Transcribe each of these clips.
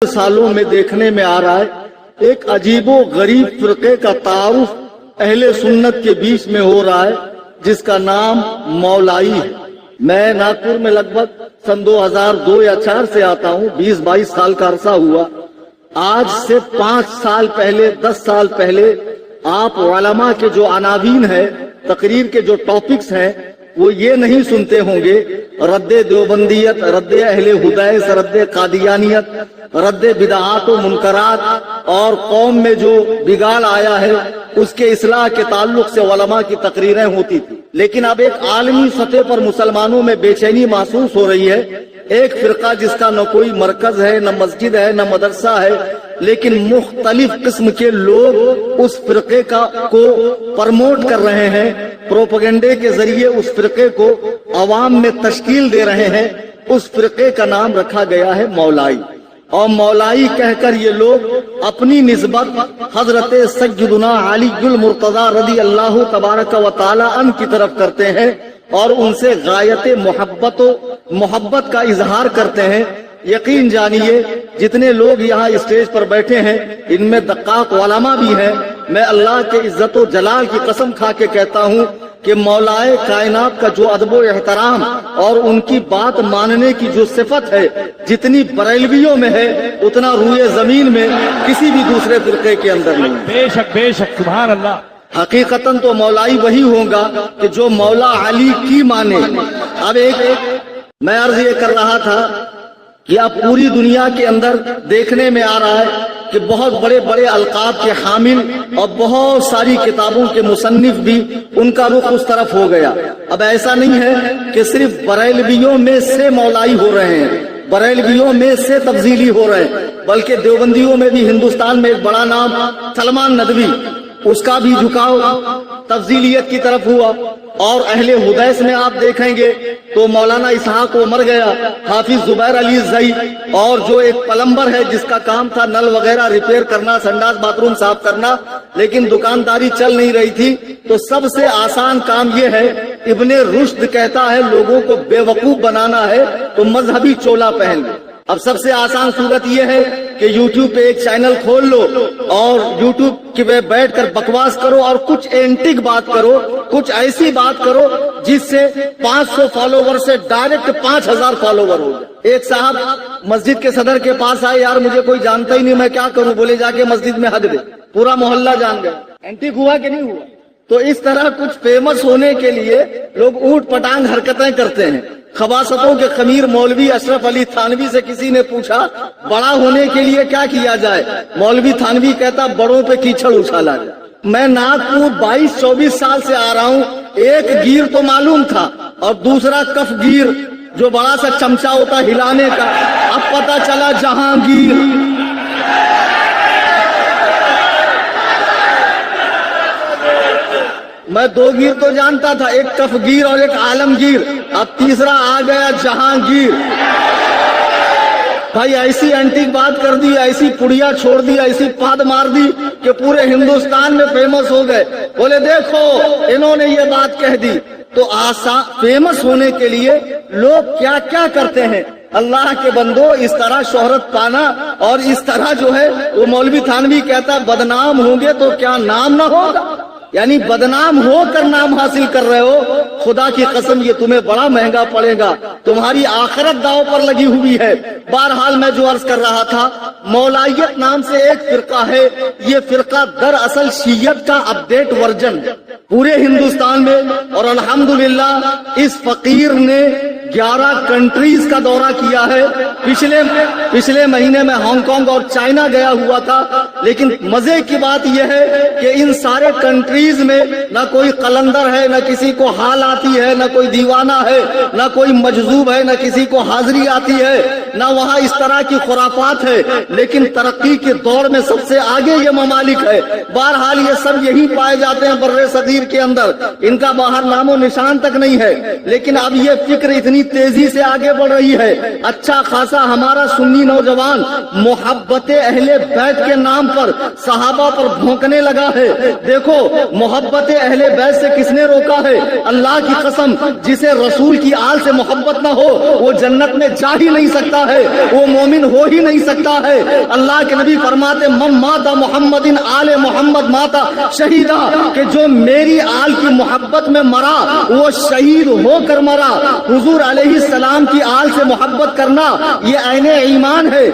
सालों में देखने में आ रहा है एक अजीबो गरीब फिरके का तारुफ अहले सुन्नत के बीच में हो रहा है जिसका नाम मौलाई है। मैं नागपुर में लगभग सन 2002 या 4 से आता हूँ, 20-22 साल का अरसा हुआ। आज से 5 साल पहले, 10 साल पहले आप उलमा के जो अनावीन है, तकरीर के जो टॉपिक्स हैं, वो ये नहीं सुनते होंगे रद्दे देवबंदियत, रद्दे अहले हुदैस, रद्दे कादियानियत, रद्दे बिदआत व मुनकरात और कौम में जो बिगाड़ आया है उसके इस्लाह के ताल्लुक से उलमा की तकरीरें होती थी। लेकिन अब एक आलमी सतह पर मुसलमानों में बेचैनी महसूस हो रही है। एक फिरका जिसका न कोई मरकज है, न मस्जिद है, न मदरसा है, लेकिन मुख्तलिफ किस्म के लोग उस फिरके को प्रमोट कर रहे हैं, प्रोपेगेंडे के जरिए उस फिरके को अवाम में तश्कील दे रहे हैं। उस फिरके का नाम रखा गया है मौलाई। और मौलाई कहकर ये लोग अपनी निस्बत हजरत सय्यदुना अलीयुल मुर्तजा रदी अल्लाह तबारक व तआला अन की तरफ करते हैं और उनसे गायत मोहब्बत का इजहार करते हैं। यकीन जानिए जितने लोग यहाँ स्टेज पर बैठे हैं इनमें दक्काक उलमा भी हैं। मैं अल्लाह के इज्जत व जलाल की कसम खा के कहता हूँ कि मौलाए कायनात का जो अदब एहतराम और उनकी बात मानने की जो सिफत है जितनी बरेलवियों में है उतना रूए जमीन में किसी भी दूसरे फिरके के अंदर नहीं। बेशक बेशक, सुभान अल्लाह। हकीकतन तो मौलाई वही होगा कि जो मौला अली की माने। अब एक मैं अर्ज ये कर रहा था कि अब पूरी दुनिया के अंदर देखने में आ रहा है कि बहुत बड़े बड़े अलकाब के हामिल और बहुत सारी किताबों के मुसन्निफ भी उनका रुख उस तरफ हो गया। अब ऐसा नहीं है कि सिर्फ बरेलवियों में से मौलाई हो रहे हैं, बरेलवियों में से तब्दीली हो रहे हैं, बल्कि देवबंदियों में भी हिंदुस्तान में एक बड़ा नाम सलमान नदवी, उसका भी झुकाव तब्दीलियत की तरफ हुआ। और अहले हुदैस में आप देखेंगे तो मौलाना इसहाक उमर गया, हाफिज जुबैर अली जई, और जो एक प्लम्बर है जिसका काम था नल वगैरह रिपेयर करना, संडास बाथरूम साफ करना, लेकिन दुकानदारी चल नहीं रही थी, तो सबसे आसान काम ये है, इब्ने रुश्द कहता है लोगों को बेवकूफ बनाना है तो मजहबी चोला पहन लो। अब सबसे आसान सूरत यह है कि YouTube पे एक चैनल खोल लो और YouTube के बैठकर बकवास करो और कुछ एंटिक बात करो, कुछ ऐसी बात करो जिससे 500 फॉलोवर से डायरेक्ट 5000 फॉलोवर हो जाए। एक साहब मस्जिद के सदर के पास आए, यार मुझे कोई जानता ही नहीं, मैं क्या करूं? बोले जाके मस्जिद में हक दे, पूरा मोहल्ला जान गया। एंटिक हुआ कि नहीं हुआ? तो इस तरह कुछ फेमस होने के लिए लोग ऊट पटांग हरकतें करते हैं। खबासतों के खमीर मौलवी अशरफ अली थानवी से किसी ने पूछा बड़ा होने के लिए क्या किया जाए? मौलवी थानवी कहता बड़ों पे कीचड़ उछाला जाए। मैं नागपुर 22-24 साल से आ रहा हूँ, एक गिर तो मालूम था और दूसरा कफ गिर जो बड़ा सा चमचा होता हिलाने का, अब पता चला जहांगीर। मैं 2 गिर तो जानता था, एक कफगीर और एक आलमगीर, अब तीसरा आ गया जहांगीर। भाई ऐसी एंटीक बात कर दी, ऐसी पुड़िया छोड़ दी, ऐसी पाद मार दी कि पूरे हिंदुस्तान में फेमस हो गए। बोले देखो इन्होंने ये बात कह दी। तो फेमस होने के लिए लोग क्या क्या करते हैं। अल्लाह के बंदो, इस तरह शोहरत पाना और इस तरह जो है वो मौलवी थानवी कहता बदनाम होंगे तो क्या नाम ना होगा? यानी बदनाम होकर नाम हासिल कर रहे हो, खुदा की कसम ये तुम्हें बड़ा महंगा पड़ेगा, तुम्हारी आखिरत दांव पर लगी हुई है। बहरहाल मैं जो अर्ज कर रहा था, मौलाइयत नाम से एक फिरका है, ये फिरका दरअसल शियत का अपडेट वर्जन है पूरे हिंदुस्तान में। और अल्हम्दुलिल्लाह इस फकीर ने 11 कंट्रीज का दौरा किया है। पिछले महीने में हांगकांग और चाइना गया हुआ था। लेकिन मजे की बात यह है कि इन सारे कंट्रीज में न कोई कलंदर है, न किसी को हाल आती है, न कोई दीवाना है, न कोई मजजूब है, न किसी को हाजिरी आती है, न वहाँ इस तरह की खुराफात है। लेकिन तरक्की के दौर में सबसे आगे ये ममालिक है। बहरहाल ये सब यही पाए जाते हैं बर्रे सगीर के अंदर, इनका बाहर नामो निशान तक नहीं है। लेकिन अब ये फिक्र इतनी कितनी तेजी से आगे बढ़ रही है। अच्छा खासा हमारा सुन्नी नौजवान मोहब्बत अहले बैत के नाम पर सहाबा पर भौंकने लगा है। देखो मोहब्बत अहले बैत से किसने रोका है? अल्लाह की कसम, जिसे रसूल की आल से मोहब्बत ना हो वो जन्नत में जा ही नहीं सकता है, वो मोमिन हो ही नहीं सकता है। अल्लाह के नबी फरमाते मम माता मोहम्मदिन आले मोहम्मद माता शहीदा, कि जो मेरी आल की मोहब्बत में मरा वो शहीद होकर मरा। हुजूर अलैहिस्सलाम की आल से मोहब्बत करना ये ऐने ईमान है,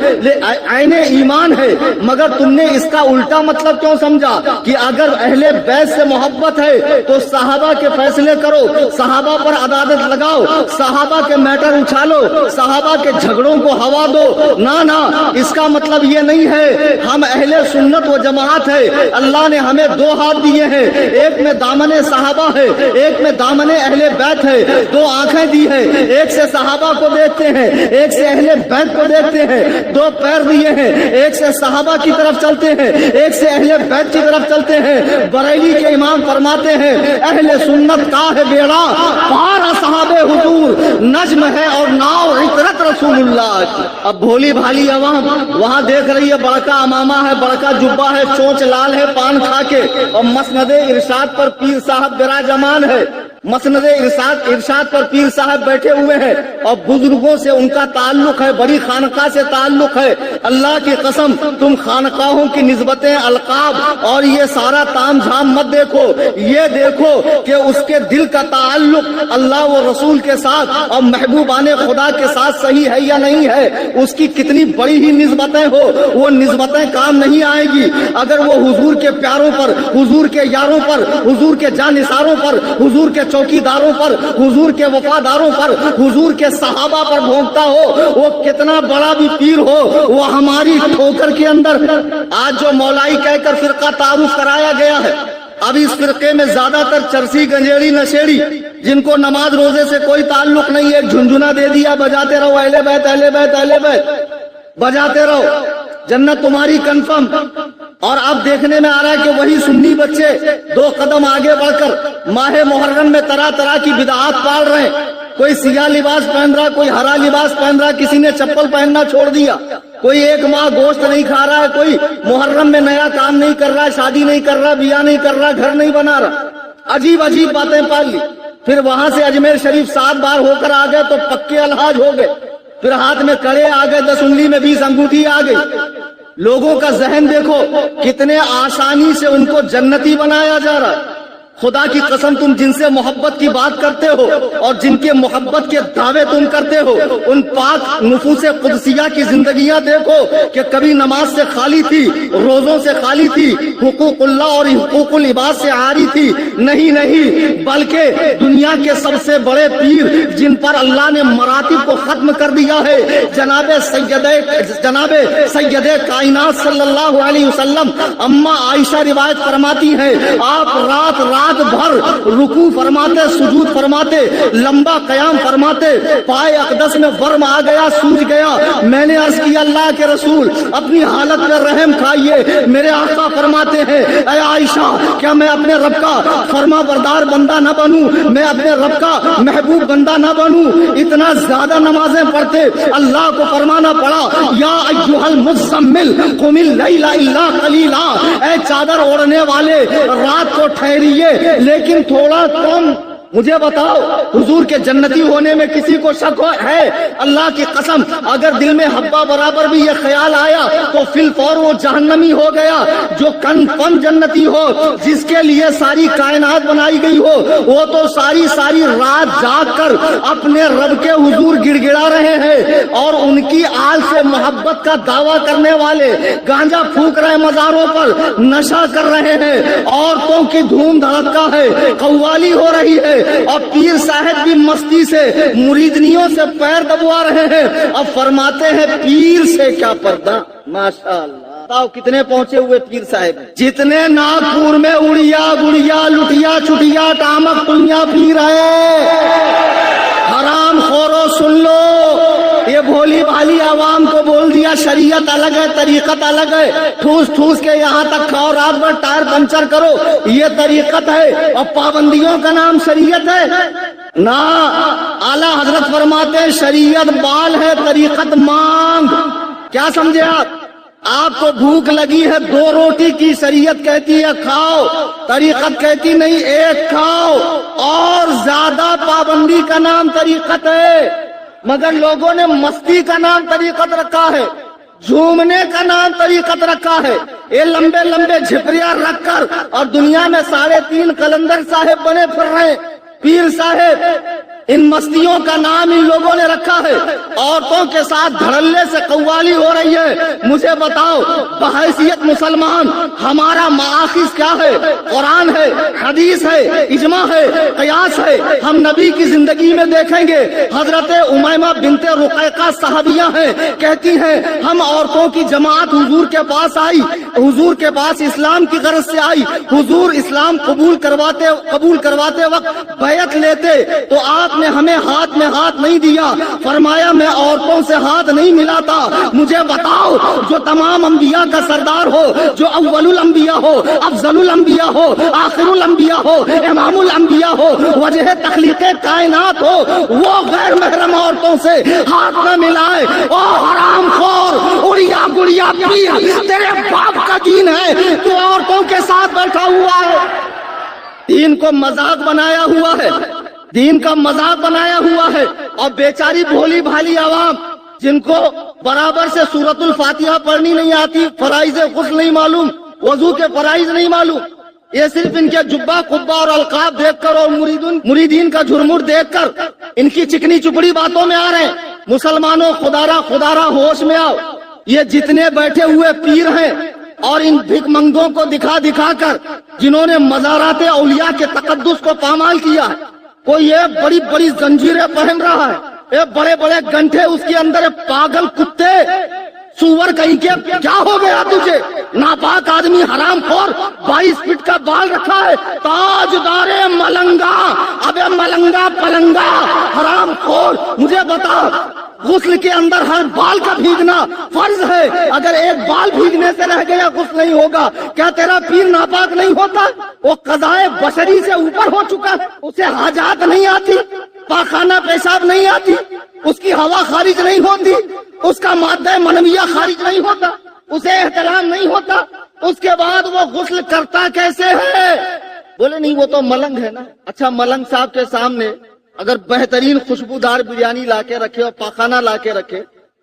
ऐने ईमान है। मगर तुमने इसका उल्टा मतलब क्यों समझा कि अगर अहले बैत से मोहब्बत है तो सहाबा के फैसले करो, सहाबा पर अदालत लगाओ, सहाबा के मैटर उछालो, सहाबा के झगड़ों को हवा दो। ना ना, इसका मतलब ये नहीं है। हम अहले सुन्नत व जमात है। अल्लाह ने हमें दो हाथ दिए हैं, एक में दामने सहाबा है, एक में दामने अहले बैत है। दो आंखें दी है, एक से सहाबा को देखते हैं, एक से अहले बैत को देखते हैं। दो पैर दिए हैं, एक से सहाबा की तरफ चलते हैं, एक से अहले बैत की तरफ चलते हैं। बरेली के इमाम फरमाते हैं अहले सुन्नत का है बेड़ा पार सहाबे हुजूर, नज्म है और नाव इतरत रसूलुल्लाह की। अब भोली भाली अवाम वहां देख रही है, बड़का अमामा है, बड़का जुब्बा है, चोंच लाल है पान खा के, और मसनदे इरशाद पर पीर साहब विराजमान है। मसनदे इरशाद पर पीर साहब बैठे हुए हैं और बुजुर्गों से उनका ताल्लुक है, बड़ी खानका से ताल्लुक है। अल्लाह की कसम, तुम खानकाहों की निस्बतें, अलकाब और ये सारा ताम झाम मत देखो, ये देखो कि उसके दिल का ताल्लुक अल्लाह व रसूल के साथ और महबूबाने खुदा के साथ सही है या नहीं है। उसकी कितनी बड़ी ही निस्बतें हो, वो निस्बतें काम नहीं आएगी अगर वो हुजूर के प्यारों पर, हुजूर के यारों पर, हुजूर के जानिसारों पर, हुजूर के चौकीदारों पर, हुजूर के वफादारों पर, हुजूर के सहाबा पर भोंकता हो। वो कितना बड़ा भी पीर हो, वो हमारी ठोकर के अंदर आज जो मौलाई कहकर फिरका तारुफ कराया गया है, अब इस फिरके में ज्यादातर चरसी गंजेड़ी नशेड़ी, जिनको नमाज रोजे से कोई ताल्लुक नहीं है, एक झुनझुना दे दिया, बजाते रहो अहले बैत अहले बैत अहले बैत, बजाते रहो, जन्नत तुम्हारी कंफर्म। और अब देखने में आ रहा है कि वही सुन्नी बच्चे दो कदम आगे बढ़कर माहे मुहर्रम में तरह तरह की बिदआत पाल रहे हैं। कोई सिया लिबास पहन रहा, कोई हरा लिबास पहन रहा, किसी ने चप्पल पहनना छोड़ दिया, कोई एक माह गोश्त नहीं खा रहा है, कोई मुहर्रम में नया काम नहीं कर रहा, शादी नहीं कर रहा, बिया नहीं कर रहा, घर नहीं बना रहा, अजीब अजीब बातें पाल ली। फिर वहां से अजमेर शरीफ 7 बार होकर आ गए तो पक्के अलहाज हो गए, फिर हाथ में कड़े आ गए, 10 उंगली में 20 अंगूठी आ गई। लोगों का जहन देखो, कितने आसानी से उनको जन्नती बनाया जा रहा है। खुदा की कसम, तुम जिनसे मोहब्बत की बात करते हो और जिनके मोहब्बत के दावे तुम करते हो, उन पाक नुफूसे कुदसिया की जिंदगियां देखो कि कभी नमाज से खाली थी, रोजों से खाली थी, हुकूकुल्लाह और हुकूकुल इबाद से आरी थी। नहीं नहीं, बल्कि दुनिया के सबसे बड़े पीर जिन पर अल्लाह ने मरातिब को खत्म कर दिया है, जनाबे सैयदे कायनात सल्लल्लाहु अलैहि वसल्लम अम्मा आयशा रिवायत फरमाती है, आप रात रात भर रुकू फरमाते, सुजूद फरमाते, लंबा कयाम फरमाते, पाए अकदस में वर्म आ गया, सूझ गया। मैंने अर्ज किया अल्लाह के रसूल अपनी हालत में रहम खाइए। मेरे आका फरमाते हैं ऐ आयशा, क्या मैं अपने रब का फरमा बरदार बंदा न बनूं, मैं अपने रब का महबूब बंदा न बनूं। इतना ज्यादा नमाजें पढ़ते, अल्लाह को फरमाना पड़ा या अय्युहल मुज़म्मिल कुमिल लैला इल्ला कलीला, ऐ चादर ओढ़ने वाले रात को ठहरिए लेकिन थोड़ा कम। मुझे बताओ, हुजूर के जन्नती होने में किसी को शक है? अल्लाह की कसम, अगर दिल में हब्बा बराबर भी ये ख्याल आया तो फिल फौर वो जहन्नमी हो गया। जो कन्फर्म जन्नती हो, जिसके लिए सारी कायनात बनाई गई हो, वो तो सारी सारी रात जाग कर अपने रब के हुजूर गिड़गिड़ा रहे हैं और उनकी आल से मोहब्बत का दावा करने वाले गांजा फूक रहे मजारों पर, नशा कर रहे हैं, औरतों की धूम धड़का है, कव्वाली हो रही है और पीर साहब भी मस्ती से मुरीदनियों से पैर दबवा रहे हैं। अब फरमाते हैं पीर से क्या पर्दा। माशाअल्लाह, बताओ कितने पहुंचे हुए पीर साहब, जितने नागपुर में उड़िया गुड़िया लुटिया चुटिया टामक तुलिया पी रहे। हराम खोरो सुन लो, ये भोली भाली आवाम को बोल दिया शरीयत अलग है, तरीकत अलग है, ठूस ठूस के यहाँ तक खाओ, रात भर टायर पंचर करो, ये तरीकत है और पाबंदियों का नाम शरीयत है। ना, आला हजरत फरमाते हैं शरीयत बाल है, तरीकत मांग। क्या समझे आपको भूख लगी है, 2 रोटी की शरीयत कहती है खाओ, तरीकत कहती नहीं एक खाओ। और ज्यादा पाबंदी का नाम तरीकत है, मगर लोगों ने मस्ती का नाम तरीकत रखा है, झूमने का नाम तरीकत रखा है। ये लंबे लंबे झिपरिया रखकर और दुनिया में 3.5 कलंदर साहेब बने फिर रहे, पीर साहेब। इन मस्तियों का नाम इन लोगों ने रखा है। औरतों के साथ धड़ल्ले से कव्वाली हो रही है। मुझे बताओ, बहैसियत मुसलमान हमारा माखिज क्या है? कुरान है, हदीस है, इजमा है, कयास है। हम नबी की जिंदगी में देखेंगे, हजरत उमैमा बिनते रुकैका साहबिया हैं, कहती हैं हम औरतों की जमात हुजूर के पास आई, हुजूर के पास इस्लाम की गरज से आई। हुजूर इस्लाम कबूल करवाते वक्त बैत लेते तो आपने हमें हाथ में हाथ नहीं दिया, फरमाया मैं औरतों से हाथ नहीं मिलाता। मुझे बताओ, जो तमाम अंबिया का सरदार हो, जो अव्वलुल अंबिया हो, अफजलुल अंबिया हो, आखिरुल अंबिया हो, इमामुल अंबिया हो, वजह तखलीक़े कायनात हो, वो गैर महरम औरतों से हाथ न मिलाए। ओ हरामखोर, उड़िया गुड़िया पीर, तेरे बाप का दीन है, तू औरतों के साथ बैठा हुआ है। दीन को मजाक बनाया हुआ है, दीन का मजाक बनाया हुआ है। और बेचारी भोली भाली आवाम जिनको बराबर से सूरतुल फातिहा पढ़नी नहीं आती, फराइज गुस्ल नहीं मालूम, वजू के फराइज नहीं मालूम, ये सिर्फ इनके जुब्बा कुब्बा और अलकाब देखकर और मुरीदीन का झुरमुट देखकर इनकी चिकनी चुपड़ी बातों में आ रहे हैं। मुसलमानों, खुदारा होश में आओ। ये जितने बैठे हुए पीर हैं और इन भिखमंगों को दिखा दिखा कर जिन्होंने मज़ारात औलिया के तकद्दुस को पामाल किया है, कोई ये बड़ी बड़ी जंजीरें पहन रहा है, ये बड़े बड़े गंठे उसके अंदर, पागल कुत्ते, सुअर कहीं के, क्या हो गया तुझे? नापाक आदमी, हरामखोर, 22 फीट का बाल रखा है, ताजदारे मलंगा, अबे मलंगा पलंगा, हरामखोर। मुझे बता, गुस्ल के अंदर हर बाल का भीगना फर्ज है। अगर एक बाल भीगने से रह गया, गुस्ल नहीं होगा, क्या तेरा पीर नापाक नहीं होता? वो कज़ाए बशरी से ऊपर हो चुका है, उसे हाजात नहीं आती, पाखाना पेशाब नहीं आती, उसकी हवा खारिज नहीं होती, उसका मादा मनविया खारिज नहीं होता, उसे एहतराम नहीं होता, उसके बाद वो गुस्ल करता कैसे है? बोले नहीं, वो तो मलंग है ना। अच्छा, मलंग साहब के सामने अगर बेहतरीन खुशबूदार बिरयानी लाके रखे और पाखाना लाके रखे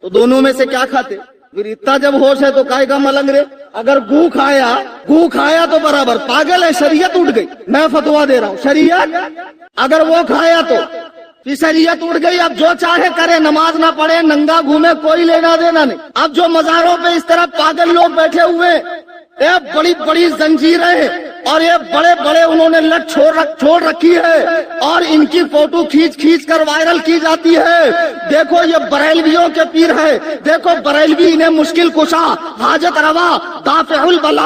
तो दोनों में से क्या खाते? फिर इतना जब होश है तो काहे का मलंग रे? अगर गू खाया तो बराबर पागल है, शरीयत उठ गई। मैं फतवा दे रहा हूँ, शरीयत अगर वो खाया तो फिर शरीयत उठ गई। अब जो चाहे करे, नमाज ना पढ़े, नंगा घूमे, कोई लेना देना नहीं। अब जो मज़ारों पे इस तरह पागल लोग बैठे हुए, ये बड़ी बड़ी जंजीरें हैं और ये बड़े बड़े उन्होंने लट छोड़ रखी है और इनकी फोटो खींच कर वायरल की जाती है। देखो ये बरेलवियों के पीर है, देखो बरेलवी इन्हें मुश्किल कुशा, हाजत रवा, दाफिउल बला